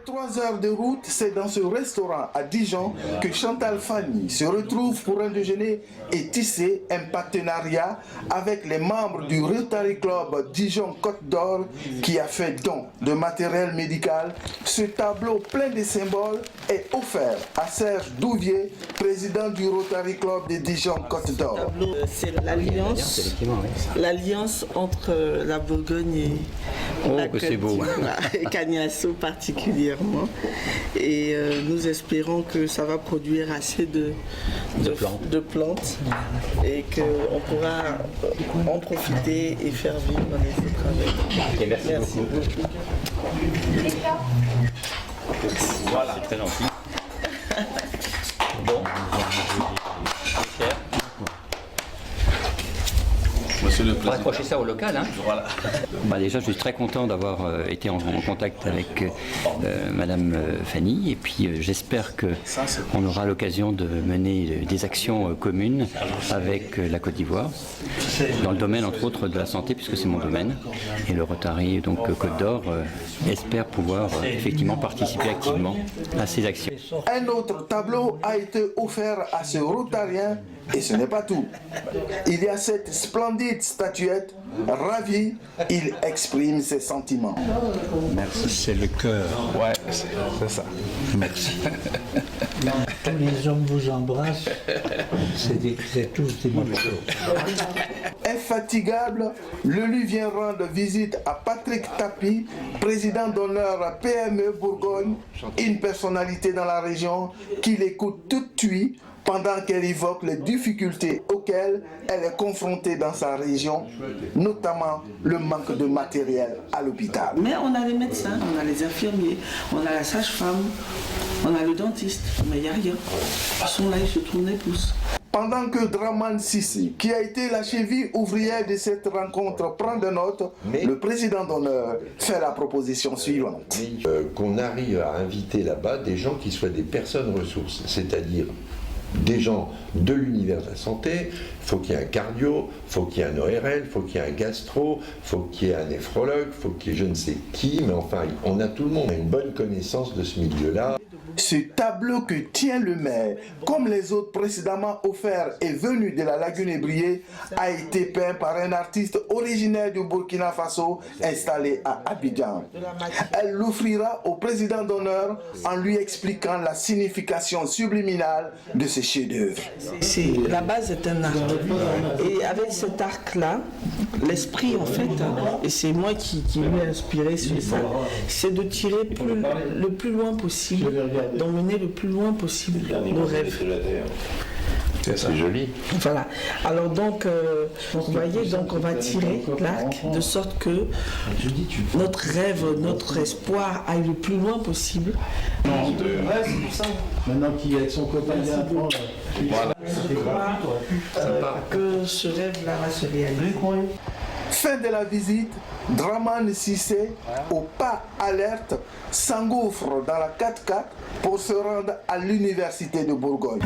3 heures de route, c'est dans ce restaurant à Dijon que Chantal Fanny se retrouve pour un déjeuner et tisser un partenariat avec les membres du Rotary Club Dijon Côte d'Or qui a fait don de matériel médical. Ce tableau plein de symboles est offert à Serge Douvier, président du Rotary Club de Dijon Côte d'Or. C'est l'alliance entre la Bourgogne et la Côte d'Ivoire, et Cagnasso particulièrement. Et nous espérons que ça va produire assez de plantes et qu'on pourra en profiter et faire vivre les autres avec. Et merci beaucoup. Voilà, c'est très gentil. Bon. On va accrocher ça au local. Hein. Voilà. Déjà, je suis très content d'avoir été en contact avec Madame Fanny. Et puis, j'espère qu'on aura l'occasion de mener des actions communes avec la Côte d'Ivoire, dans le domaine, entre autres, de la santé, puisque c'est mon domaine. Et le Rotary, donc Côte d'Or, espère pouvoir effectivement participer activement à ces actions. Un autre tableau a été offert à ce Rotarien. Et ce n'est pas tout. Il y a cette splendide statuette. Ravi, il exprime ses sentiments. Merci, c'est le cœur. Ouais, c'est ça. Merci. Tous les hommes vous embrassent. C'est tous des bonnes choses. Infatigable, Lelu vient rendre visite à Patrick Tapi, président d'honneur PME Bourgogne, une personnalité dans la région qui l'écoute toute suite pendant qu'elle évoque les difficultés auxquelles elle est confrontée dans sa région, notamment le manque de matériel à l'hôpital. Mais on a les médecins, on a les infirmiers, on a la sage-femme, on a le dentiste, mais il n'y a rien. Ils sont là, ils se tournent les pouces. Pendant que Draman Sissi, qui a été la cheville ouvrière de cette rencontre, prend de notes, le président d'honneur fait la proposition suivante. Qu'on arrive à inviter là-bas des gens qui soient des personnes ressources, c'est-à-dire des gens de l'univers de la santé. Il faut qu'il y ait un cardio, il faut qu'il y ait un ORL, il faut qu'il y ait un gastro, il faut qu'il y ait un néphrologue, il faut qu'il y ait je ne sais qui, mais enfin, on a tout le monde a une bonne connaissance de ce milieu-là. Ce tableau que tient le maire, comme les autres précédemment offerts et venus de la Lagune Ébriée, a été peint par un artiste originaire du Burkina Faso installé à Abidjan. Elle l'offrira au président d'honneur en lui expliquant la signification subliminale de ce chef-d'œuvre. La base est un arc. Et avec cet arc-là, l'esprit en fait, et c'est moi qui m'ai inspiré sur ça, c'est de tirer le plus loin possible, d'emmener le plus loin possible nos rêves. C'est joli. Voilà. Alors donc, vous voyez, donc on va tirer l'arc de sorte que notre rêve, notre espoir aille le plus loin possible. Maintenant qu'il est son copain d'apprendre. Que ce rêve-là va se réaliser. Fin de la visite, Draman Sissé, au pas alerte, s'engouffre dans la 4x4 pour se rendre à l'université de Bourgogne.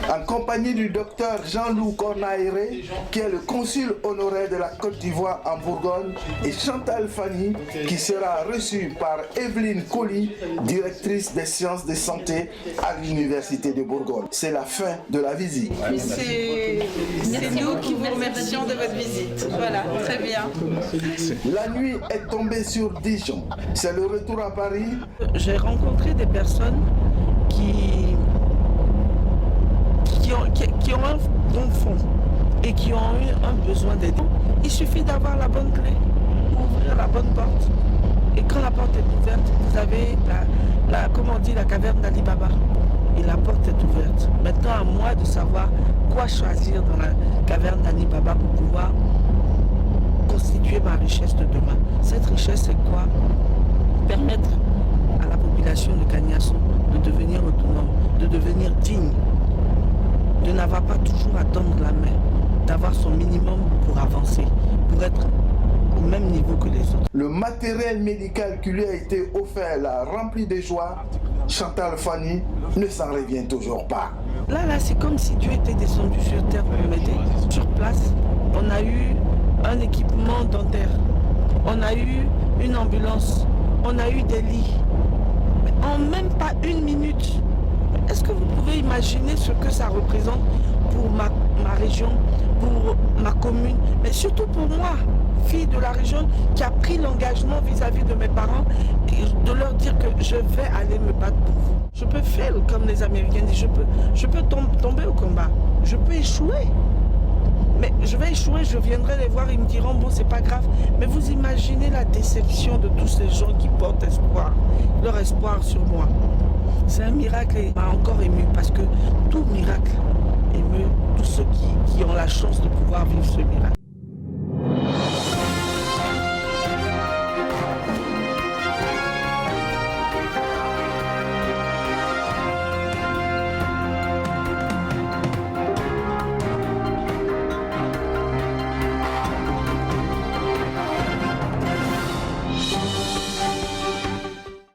En compagnie du docteur Jean-Loup Cornaéré, qui est le consul honoraire de la Côte d'Ivoire en Bourgogne, et Chantal Fanny, qui sera reçue par Evelyne Colli, directrice des sciences de santé à l'université de Bourgogne. C'est la fin de la visite. C'est nous qui vous remercions de votre visite. Voilà, très bien. La nuit est tombée sur Dijon. C'est le retour à Paris. J'ai rencontré des personnes qui ont un bon fond et qui ont eu un besoin d'aide. Il suffit d'avoir la bonne clé pour ouvrir la bonne porte. Et quand la porte est ouverte, vous avez comme on dit, la caverne d'Ali Baba. Et la porte est ouverte. Maintenant, à moi de savoir quoi choisir dans la caverne d'Ali Baba pour pouvoir constituer ma richesse de demain. Cette richesse, c'est quoi? Permettre à la population de Cagnasso de devenir autonome, de devenir digne, de n'avoir pas toujours à tendre la main, d'avoir son minimum pour avancer, pour être au même niveau que les autres. Le matériel médical qui lui a été offert l'a rempli de joie. Chantal Fanny ne s'en revient toujours pas. Là, c'est comme si Dieu était descendu sur terre pour m'aider. Sur place, on a eu un équipement dentaire, on a eu une ambulance on a eu des lits. En même pas une minute. Est-ce que vous pouvez imaginer ce que ça représente pour ma région, pour ma commune, mais surtout pour moi, fille de la région, qui a pris l'engagement vis-à-vis de mes parents, de leur dire que je vais aller me battre pour vous. Je peux faire comme les Américains disent, je peux tomber au combat, je peux échouer. Mais je vais échouer, je viendrai les voir, ils me diront, bon, c'est pas grave. Mais vous imaginez la déception de tous ces gens qui portent espoir, leur espoir sur moi. C'est un miracle et m'a encore ému parce que tout miracle émeut tous ceux qui ont la chance de pouvoir vivre ce miracle.